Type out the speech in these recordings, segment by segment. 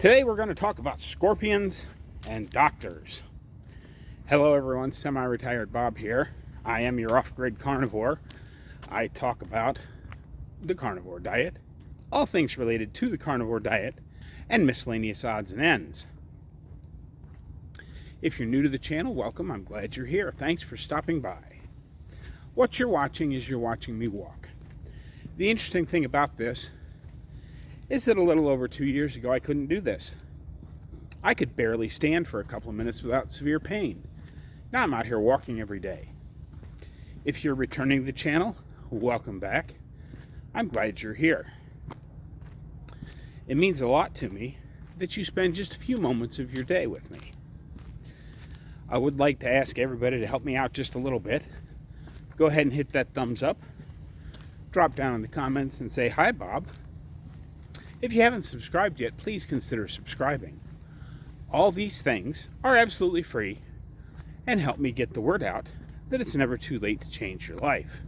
Today we're going to talk about scorpions and doctors. Hello everyone, Semi-Retired Bob here. I am your off-grid carnivore. I talk about the carnivore diet, all things related to the carnivore diet, and miscellaneous odds and ends. If you're new to the channel, welcome. I'm glad you're here. Thanks for stopping by. What you're watching is you're watching me walk. The interesting thing about this is that a little over 2 years ago, I couldn't do this. I could barely stand for a couple of minutes without severe pain. Now I'm out here walking every day. If you're returning to the channel, welcome back. I'm glad you're here. It means a lot to me that you spend just a few moments of your day with me. I would like to ask everybody to help me out just a little bit. Go ahead and hit that thumbs up. Drop down in the comments and say, "Hi, Bob." If you haven't subscribed yet, please consider subscribing. All these things are absolutely free and help me get the word out that it's never too late to change your life.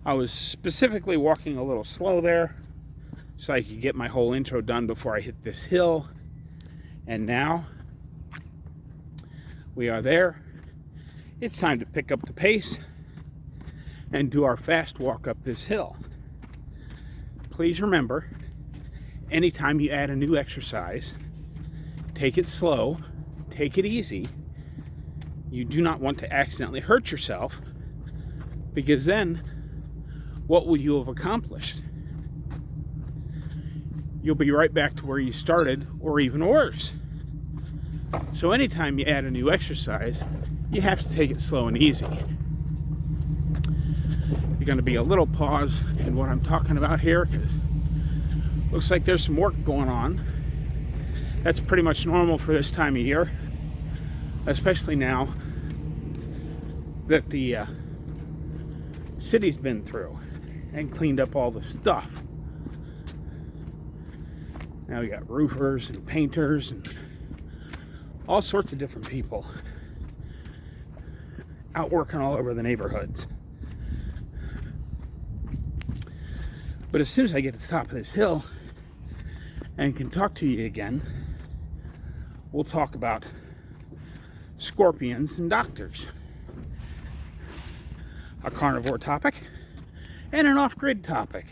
I was specifically walking a little slow there so I could get my whole intro done before I hit this hill. And now we are there. It's time to pick up the pace and do our fast walk up this hill. Please remember, anytime you add a new exercise, take it slow, take it easy. You do not want to accidentally hurt yourself, because then what will you have accomplished? You'll be right back to where you started, or even worse. So anytime you add a new exercise, you have to take it slow and easy. You're going to be a little pause in what I'm talking about here, because looks like there's some work going on. That's pretty much normal for this time of year, especially now that the city's been through and cleaned up all the stuff. Now we got roofers and painters and all sorts of different people out working all over the neighborhoods. But as soon as I get to the top of this hill and can talk to you again, we'll talk about scorpions and doctors. A carnivore topic and an off-grid topic.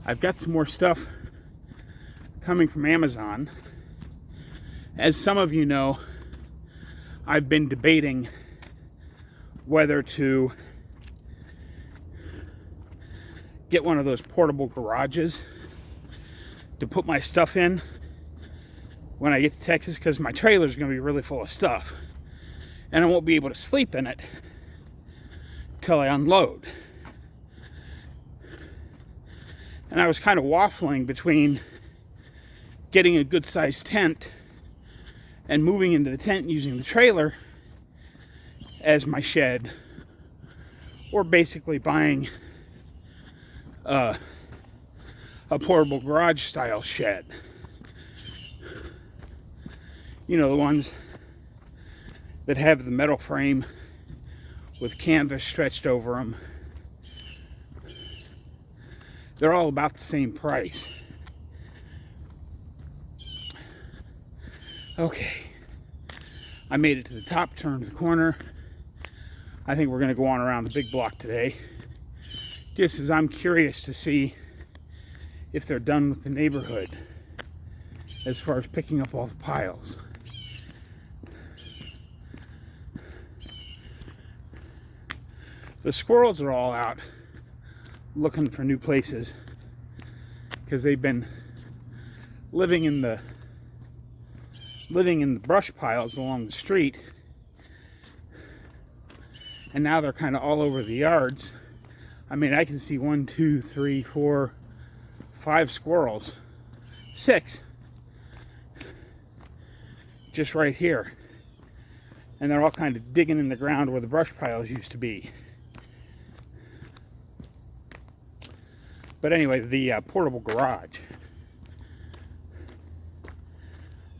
I've got some more stuff coming from Amazon. As some of you know, I've been debating whether to get one of those portable garages to put my stuff in when I get to Texas, because my trailer's going to be really full of stuff and I won't be able to sleep in it till I unload. And I was kind of waffling between getting a good sized tent and moving into the tent using the trailer as my shed, or basically buying a portable garage style shed. You know, the ones that have the metal frame with canvas stretched over them. They're all about the same price. Okay, I made it to the top, turned the corner. I think we're going to go on around the big block today, just as I'm curious to see if they're done with the neighborhood as far as picking up all the piles. The squirrels are all out looking for new places because they've been living in the brush piles along the street, and now they're kind of all over the yards. I mean, I can see 1, 2, 3, 4, 5 squirrels, 6, just right here, and they're all kind of digging in the ground where the brush piles used to be. But anyway, the portable garage,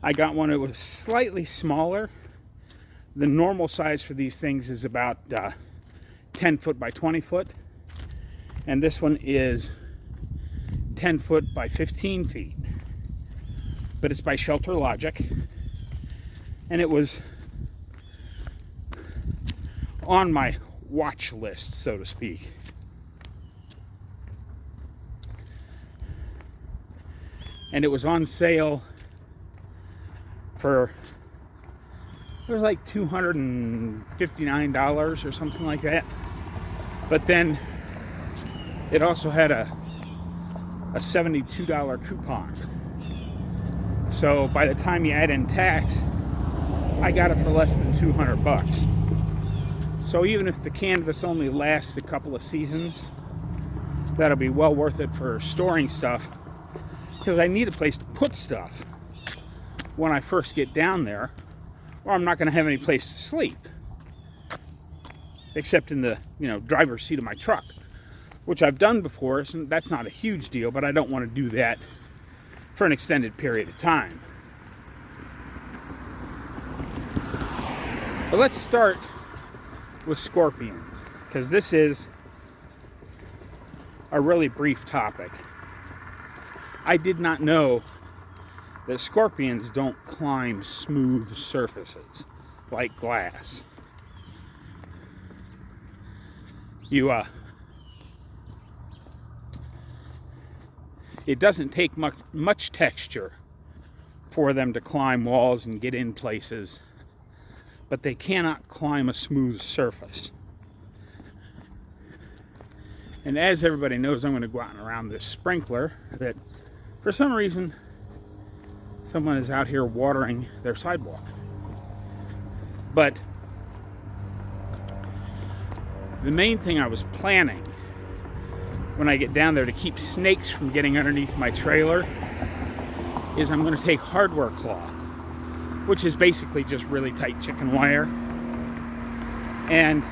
I got one that was slightly smaller. The normal size for these things is about 10 foot by 20 foot. And this one is 10 foot by 15 feet. But it's by Shelter Logic. And it was on my watch list, so to speak. And it was on sale for, it was like $259 or something like that. But then it also had a $72 coupon. So by the time you add in tax, I got it for less than 200 bucks. So even if the canvas only lasts a couple of seasons, that'll be well worth it for storing stuff, because I need a place to put stuff when I first get down there, or I'm not going to have any place to sleep, except in the driver's seat of my truck, which I've done before. So that's not a huge deal, but I don't want to do that for an extended period of time. But let's start with scorpions, because this is a really brief topic. I did not know that scorpions don't climb smooth surfaces like glass. It doesn't take much texture for them to climb walls and get in places, but they cannot climb a smooth surface. And as everybody knows, I'm going to go out and around this sprinkler that, for some reason, someone is out here watering their sidewalk. But the main thing I was planning when I get down there to keep snakes from getting underneath my trailer is I'm going to take hardware cloth, which is basically just really tight chicken wire, and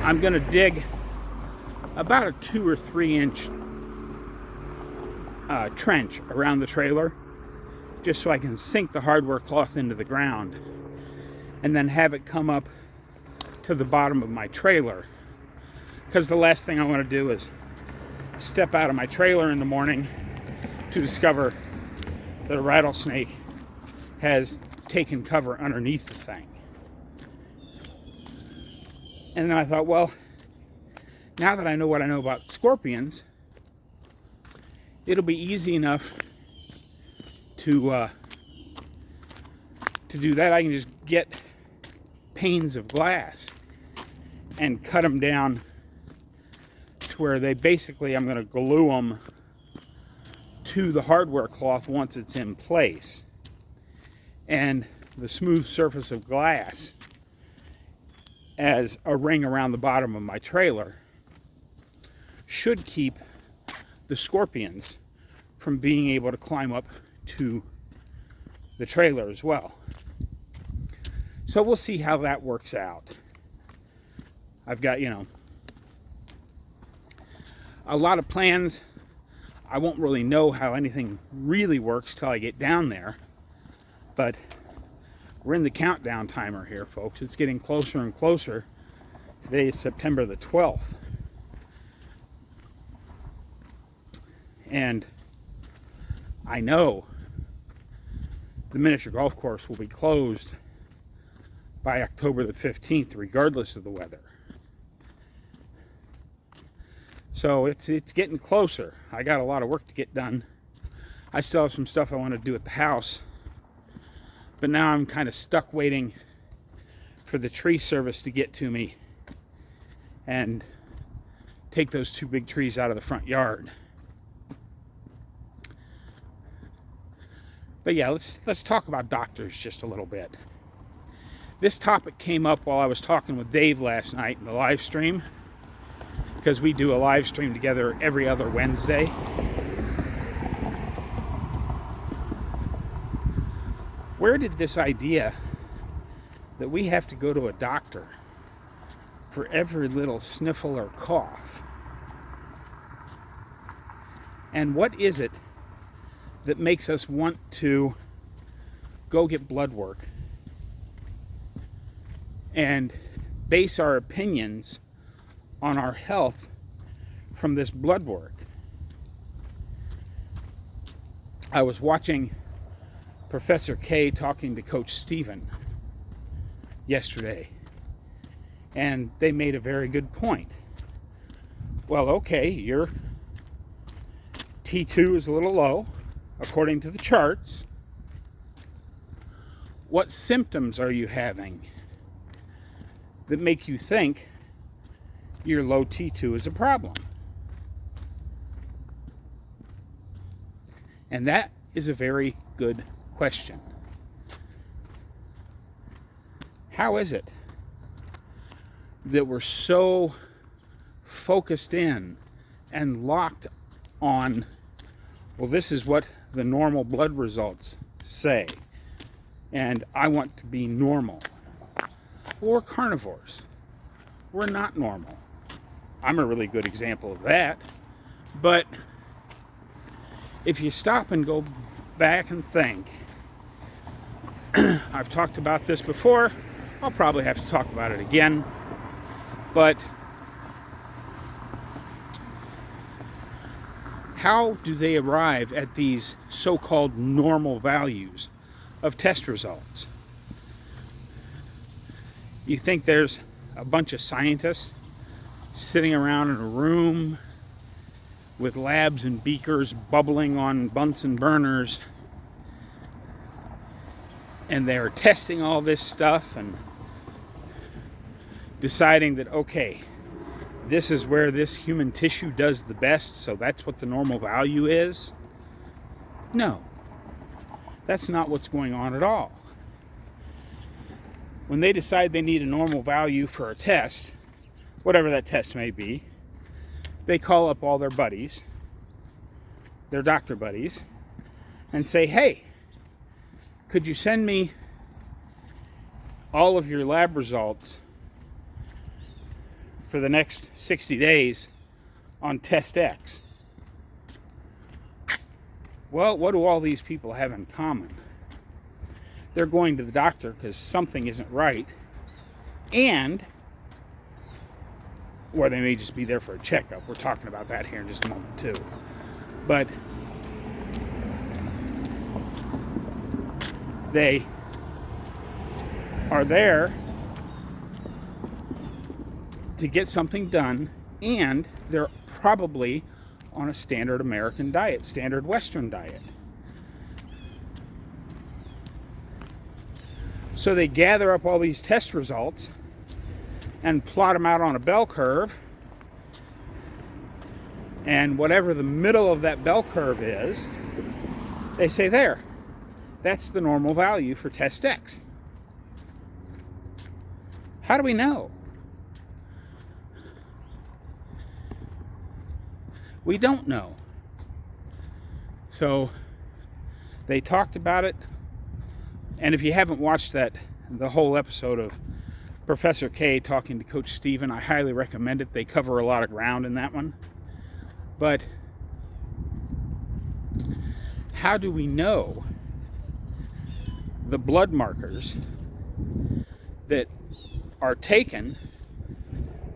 I'm going to dig about a 2 or 3 inch trench around the trailer, just so I can sink the hardware cloth into the ground and then have it come up to the bottom of my trailer. Because the last thing I want to do is step out of my trailer in the morning to discover that a rattlesnake has taken cover underneath the thing. And then I thought, well, now that I know what I know about scorpions, it'll be easy enough to do that. I can just get panes of glass and cut them down to where they basically, I'm going to glue them to the hardware cloth once it's in place. And the smooth surface of glass as a ring around the bottom of my trailer should keep the scorpions from being able to climb up to the trailer as well. So we'll see how that works out. I've got, a lot of plans. I won't really know how anything really works till I get down there. But we're in the countdown timer here, folks. It's getting closer and closer. Today is September the 12th. And I know the miniature golf course will be closed by October the 15th, regardless of the weather. So it's getting closer. I got a lot of work to get done. I still have some stuff I want to do at the house. But now I'm kind of stuck waiting for the tree service to get to me and take those 2 big trees out of the front yard. But yeah, let's talk about doctors just a little bit. This topic came up while I was talking with Dave last night in the live stream, because we do a live stream together every other Wednesday. Where did this idea that we have to go to a doctor for every little sniffle or cough? And what is it that makes us want to go get blood work and base our opinions on our health from this blood work? I was watching Professor K talking to Coach Stephen yesterday, and they made a very good point. Well, okay, your T2 is a little low, according to the charts. What symptoms are you having that make you think your low T2 is a problem? And that is a very good question. How is it that we're so focused in and locked on, well, this is what the normal blood results say, and I want to be normal? We're carnivores. We're not normal. I'm a really good example of that. But if you stop and go back and think, I've talked about this before, I'll probably have to talk about it again, but how do they arrive at these so-called normal values of test results? You think there's a bunch of scientists sitting around in a room with labs and beakers bubbling on Bunsen burners, and they're testing all this stuff and deciding that, okay, this is where this human tissue does the best, so that's what the normal value is? No, that's not what's going on at all. When they decide they need a normal value for a test, whatever that test may be, they call up all their buddies, their doctor buddies, and say, hey, could you send me all of your lab results for the next 60 days on test X? Well, what do all these people have in common? They're going to the doctor because something isn't right, and or they may just be there for a checkup. We're talking about that here in just a moment too. But they are there to get something done, and they're probably on a standard American diet, standard Western diet. So they gather up all these test results and plot them out on a bell curve, and whatever the middle of that bell curve is, they say, there, that's the normal value for test X. How do we know? We don't know. So they talked about it, and if you haven't watched the whole episode of Professor K talking to Coach Stephen, I highly recommend it. They cover a lot of ground in that one. But how do we know the blood markers that are taken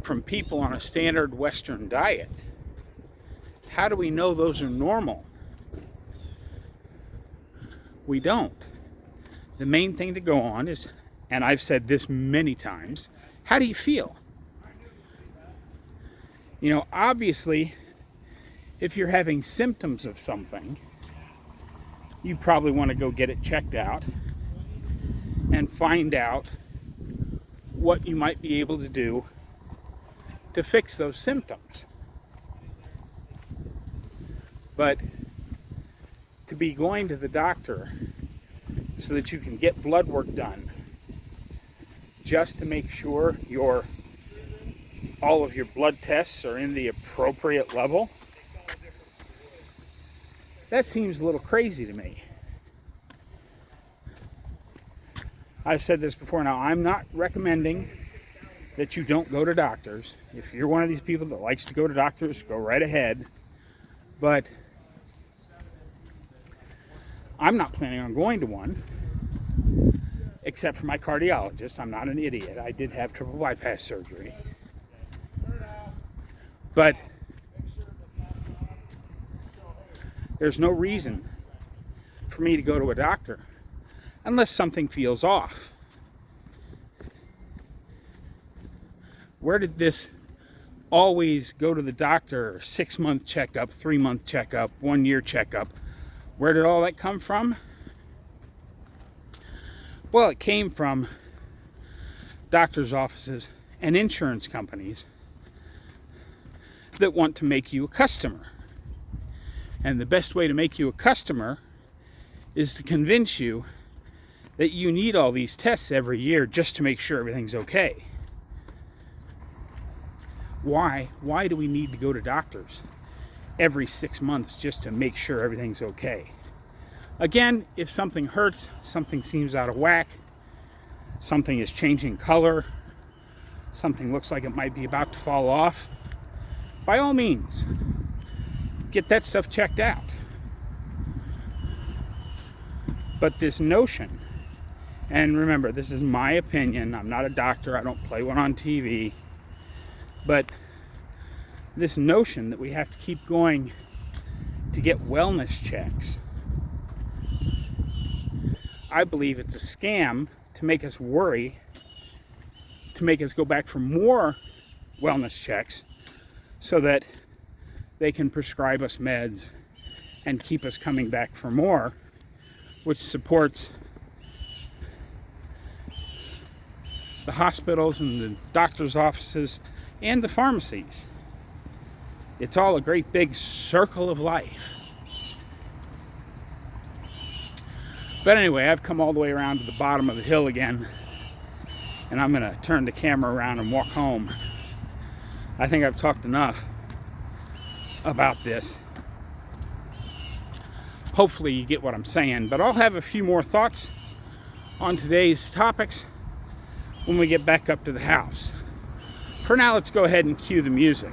from people on a standard Western diet? How do we know those are normal? We don't. The main thing to go on is, and I've said this many times, how do you feel? You know, obviously, if you're having symptoms of something, you probably want to go get it checked out and find out what you might be able to do to fix those symptoms. But to be going to the doctor so that you can get blood work done just to make sure all of your blood tests are in the appropriate level, that seems a little crazy to me. I've said this before. Now, I'm not recommending that you don't go to doctors. If you're one of these people that likes to go to doctors, go right ahead. But I'm not planning on going to one, except for my cardiologist. I'm not an idiot. I did have triple bypass surgery. But there's no reason for me to go to a doctor unless something feels off. Where did this always go to the doctor, 6-month checkup, 3-month checkup, 1-year checkup? Where did all that come from? Well, it came from doctors' offices and insurance companies that want to make you a customer. And the best way to make you a customer is to convince you that you need all these tests every year just to make sure everything's okay. Why? Why do we need to go to doctors every 6 months just to make sure everything's okay? Again, if something hurts, something seems out of whack, something is changing color, something looks like it might be about to fall off, by all means, get that stuff checked out. But this notion, and remember, this is my opinion, I'm not a doctor, I don't play one on TV, but this notion that we have to keep going to get wellness checks, I believe it's a scam to make us worry, to make us go back for more wellness checks so that they can prescribe us meds and keep us coming back for more, which supports the hospitals and the doctor's offices and the pharmacies. It's all a great big circle of life. But anyway, I've come all the way around to the bottom of the hill again, and I'm going to turn the camera around and walk home. I think I've talked enough about this. Hopefully you get what I'm saying, but I'll have a few more thoughts on today's topics when we get back up to the house. For now, let's go ahead and cue the music.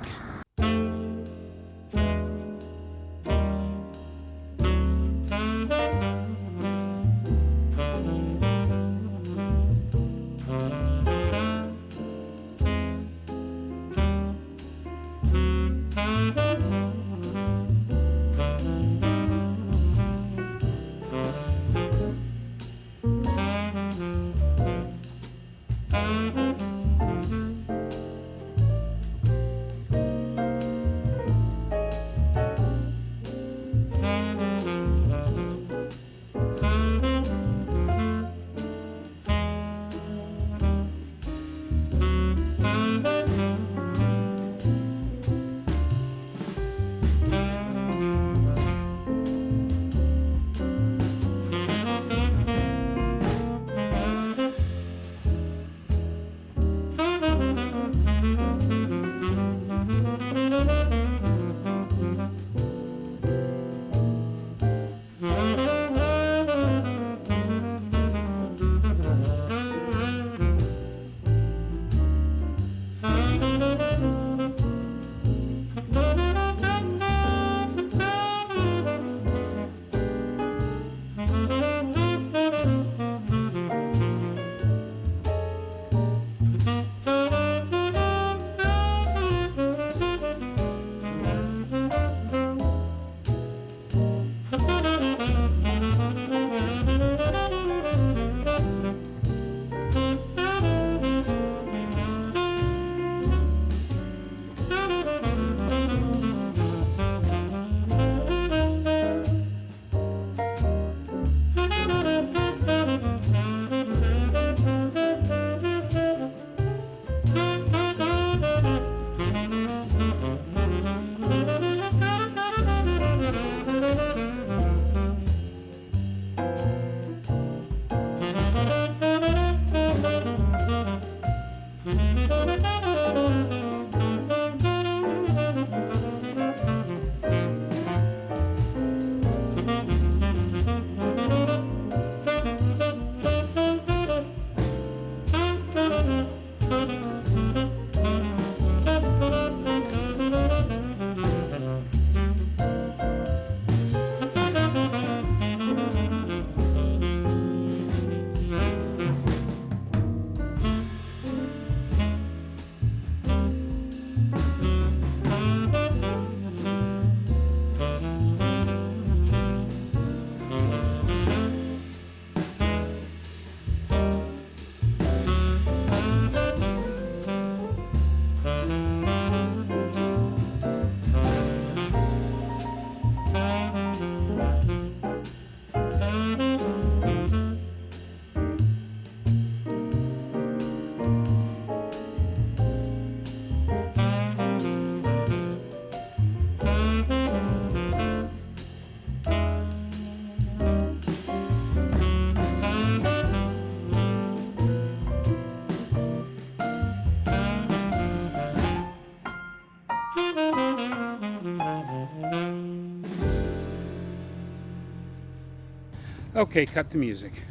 Okay, cut the music.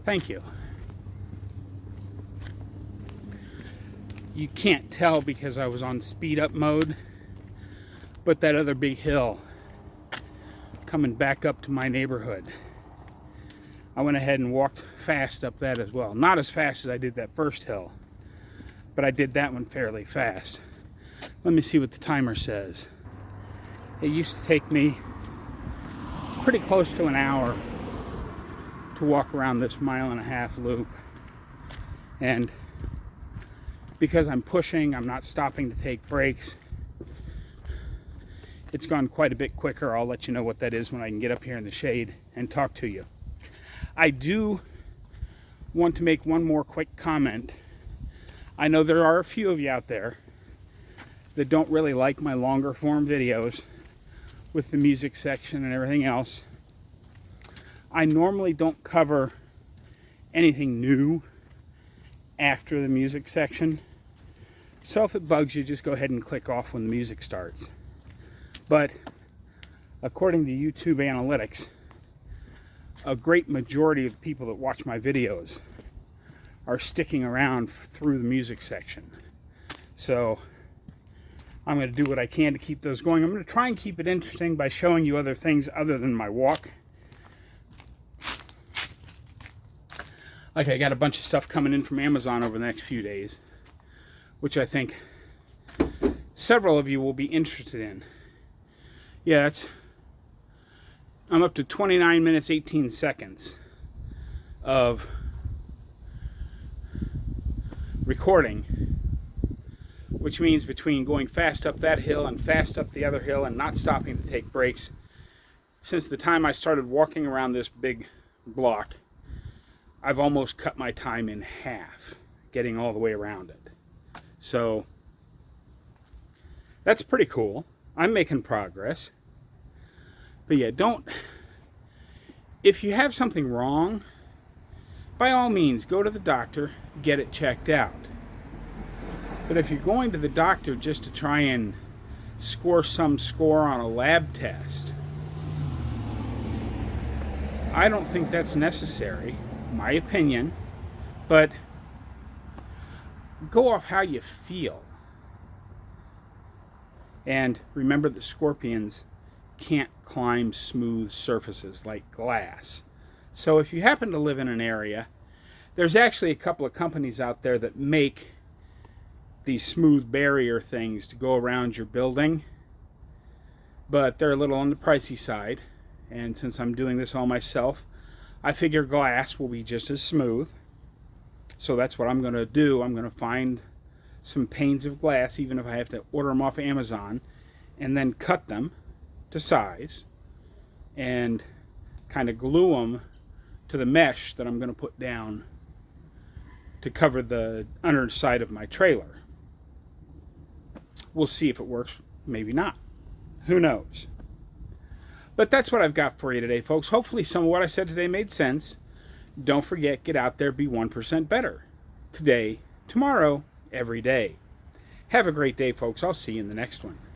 Thank you. You can't tell because I was on speed up mode, but that other big hill coming back up to my neighborhood, I went ahead and walked fast up that as well. Not as fast as I did that first hill, but I did that one fairly fast. Let me see what the timer says. It used to take me pretty close to an hour to walk around this 1.5 mile loop. And because I'm pushing, I'm not stopping to take breaks, it's gone quite a bit quicker. I'll let you know what that is when I can get up here in the shade and talk to you. I do want to make one more quick comment. I know there are a few of you out there that don't really like my longer form videos with the music section and everything else. I normally don't cover anything new after the music section. So if it bugs you, just go ahead and click off when the music starts. But according to YouTube analytics, a great majority of the people that watch my videos are sticking around through the music section. So I'm going to do what I can to keep those going. I'm going to try and keep it interesting by showing you other things other than my walk. Like, I got a bunch of stuff coming in from Amazon over the next few days, which I think several of you will be interested in. Yeah, I'm up to 29 minutes, 18 seconds of recording, which means between going fast up that hill and fast up the other hill and not stopping to take breaks, since the time I started walking around this big block, I've almost cut my time in half getting all the way around it. So that's pretty cool. I'm making progress. But yeah, if you have something wrong, by all means, go to the doctor, get it checked out. But if you're going to the doctor just to try and score some score on a lab test, I don't think that's necessary, my opinion. But go off how you feel. And remember that scorpions can't climb smooth surfaces like glass. So if you happen to live in an area, there's actually a couple of companies out there that make these smooth barrier things to go around your building, but they're a little on the pricey side. And since I'm doing this all myself, I figure glass will be just as smooth. So that's what I'm going to do. I'm going to find some panes of glass, even if I have to order them off Amazon, and then cut them to size and kind of glue them to the mesh that I'm going to put down to cover the underside of my trailer. We'll see if it works, maybe not. Who knows? But that's what I've got for you today, folks. Hopefully some of what I said today made sense. Don't forget, get out there, be 1% better. Today, tomorrow, every day. Have a great day, folks. I'll see you in the next one.